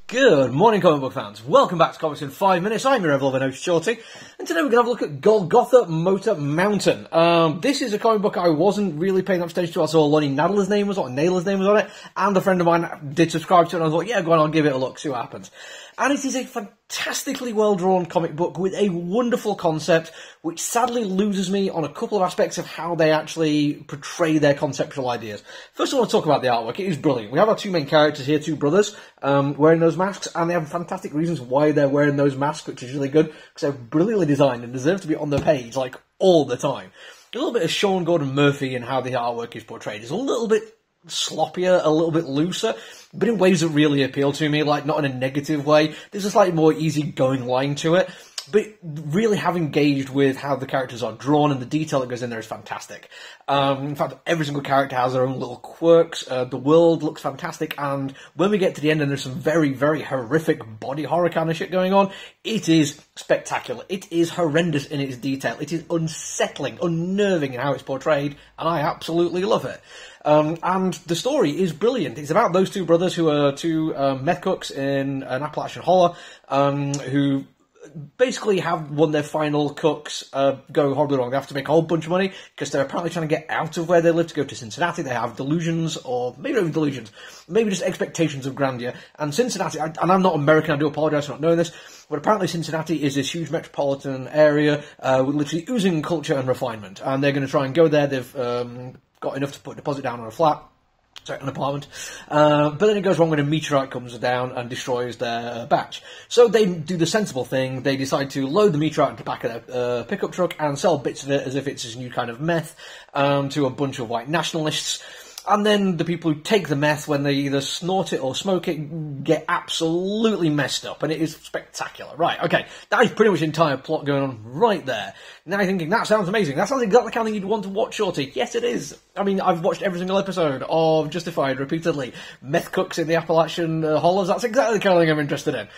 Good morning, comic book fans. Welcome back to Comics in 5 Minutes. I'm your ever-loving host, Shorty, and today we're going to have a look at Golgotha Motor Mountain. This is a comic book I wasn't really paying up stage to. I saw Lonnie Nadler's name was on it, and a friend of mine did subscribe to it, and I thought, yeah, go on, I'll give it a look, see what happens. And it is a fantastically well-drawn comic book with a wonderful concept, which sadly loses me on a couple of aspects of how they actually portray their conceptual ideas. First, I want to talk about the artwork. It is brilliant. We have our two main characters here, two brothers, wearing those masks, and they have fantastic reasons why they're wearing those masks, which is really good, because they're brilliantly designed and deserve to be on the page, like, all the time. A little bit of Sean Gordon Murphy in how the artwork is portrayed. It's a little bit sloppier, a little bit looser, but in ways that really appeal to me, like not in a negative way. There's a slightly more easygoing line to it, but really have engaged with how the characters are drawn, and the detail that goes in there is fantastic. In fact, every single character has their own little quirks, the world looks fantastic, and when we get to the end and there's some very, very horrific body horror kind of shit going on, it is spectacular. It is horrendous in its detail. It is unsettling, unnerving in how it's portrayed, and I absolutely love it. And the story is brilliant. It's about those two brothers who are two meth cooks in an Appalachian holler, who basically have one of their final cooks go horribly wrong. They have to make a whole bunch of money because they're apparently trying to get out of where they live to go to Cincinnati. They have delusions, or maybe not even delusions, maybe just expectations of grandeur. And Cincinnati, and I'm not American, I do apologise for not knowing this, but apparently Cincinnati is this huge metropolitan area with literally oozing culture and refinement. And they're going to try and go there. They've got enough to put a deposit down on a flat. Sorry, an apartment. But then it goes wrong when a meteorite comes down and destroys their batch. So they do the sensible thing. They decide to load the meteorite into the back of their pickup truck and sell bits of it as if it's this new kind of meth to a bunch of white nationalists. And then the people who take the meth, when they either snort it or smoke it, get absolutely messed up. And it is spectacular. Right, okay. That is pretty much the entire plot going on right there. Now you're thinking, that sounds amazing. That sounds exactly the kind of thing you'd want to watch, Shorty. Yes, it is. I mean, I've watched every single episode of Justified repeatedly. Meth cooks in the Appalachian hollers. That's exactly the kind of thing I'm interested in.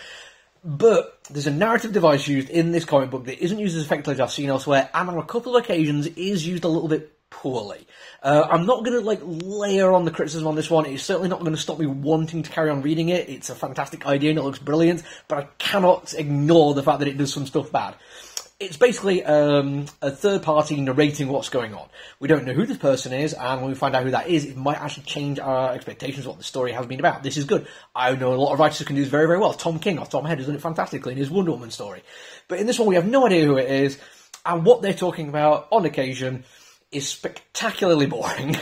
But there's a narrative device used in this comic book that isn't used as effectively as I've seen elsewhere, and on a couple of occasions is used a little bit poorly. I'm not going to layer on the criticism on this one. It's certainly not going to stop me wanting to carry on reading it. It's a fantastic idea and it looks brilliant, but I cannot ignore the fact that it does some stuff bad. It's basically a third party narrating what's going on. We don't know who this person is, and when we find out who that is, it might actually change our expectations of what the story has been about. This is good. I know a lot of writers who can do this very, very well. Tom King off the top of my head has done it fantastically in his Wonder Woman story. But in this one, we have no idea who it is, and what they're talking about on occasion is spectacularly boring.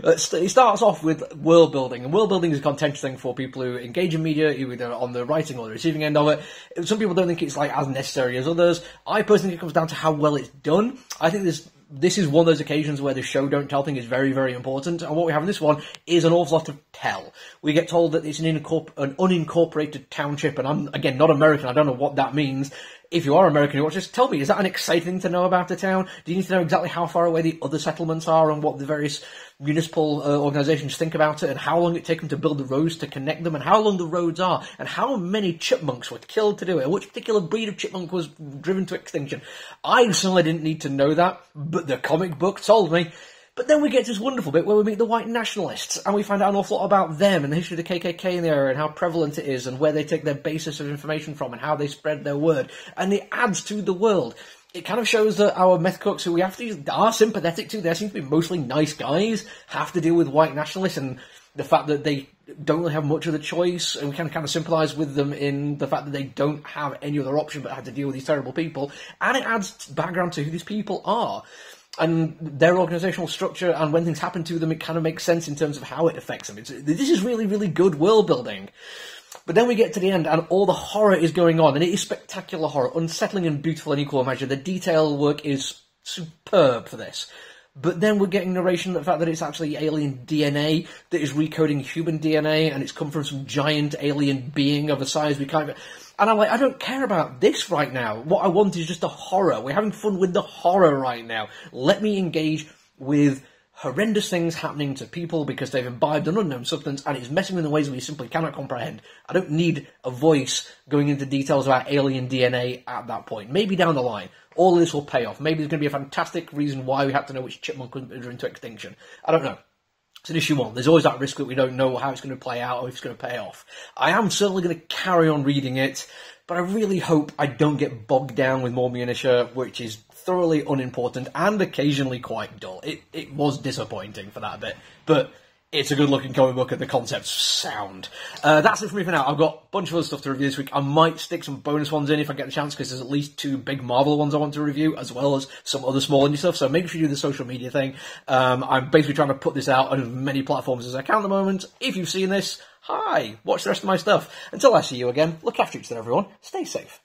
It starts off with world building, and world building is a contentious thing for people who engage in media, either on the writing or the receiving end of it. Some people don't think it's as necessary as others. I personally think it comes down to how well it's done. I think this is one of those occasions where the show don't tell thing is very, very important, and what we have in this one is an awful lot of tell. We get told that it's an unincorporated township, and I'm, again, not American, I don't know what that means. If you are American who watches, tell me, is that an exciting thing to know about the town? Do you need to know exactly how far away the other settlements are and what the various municipal organisations think about it, and how long it takes them to build the roads to connect them, and how long the roads are, and how many chipmunks were killed to do it, and which particular breed of chipmunk was driven to extinction? I certainly didn't need to know that, but the comic book told me. But then we get to this wonderful bit where we meet the white nationalists, and we find out an awful lot about them and the history of the KKK in the area and how prevalent it is and where they take their basis of information from and how they spread their word. And it adds to the world. It kind of shows that our meth cooks, who we have to are sympathetic to, they seem to be mostly nice guys, have to deal with white nationalists and the fact that they don't really have much of the choice, and we can kind of sympathise with them in the fact that they don't have any other option but have to deal with these terrible people. And it adds background to who these people are and their organisational structure, and when things happen to them, it kind of makes sense in terms of how it affects them. This is really, really good world building. But then we get to the end, and all the horror is going on, and it is spectacular horror, unsettling and beautiful in equal measure. The detail work is superb for this. But then we're getting narration of the fact that it's actually alien DNA that is recoding human DNA, and it's come from some giant alien being of a size we can't... And I'm like, I don't care about this right now. What I want is just a horror. We're having fun with the horror right now. Let me engage with horrendous things happening to people because they've imbibed an unknown substance and it's messing with in ways we simply cannot comprehend. I don't need a voice going into details about alien DNA at that point. Maybe down the line, all of this will pay off. Maybe there's going to be a fantastic reason why we have to know which chipmunk was driven to extinction. I don't know. It's an issue one. There's always that risk that we don't know how it's going to play out or if it's going to pay off. I am certainly going to carry on reading it, but I really hope I don't get bogged down with more minutia, which is thoroughly unimportant and occasionally quite dull. It was disappointing for that bit, but it's a good-looking comic book and the concept's sound. That's it for me for now. I've got a bunch of other stuff to review this week. I might stick some bonus ones in if I get the chance, because there's at least 2 big Marvel ones I want to review, as well as some other small indie stuff, so make sure you do the social media thing. I'm basically trying to put this out on as many platforms as I can at the moment. If you've seen this, hi! Watch the rest of my stuff. Until I see you again, look after each other, everyone. Stay safe.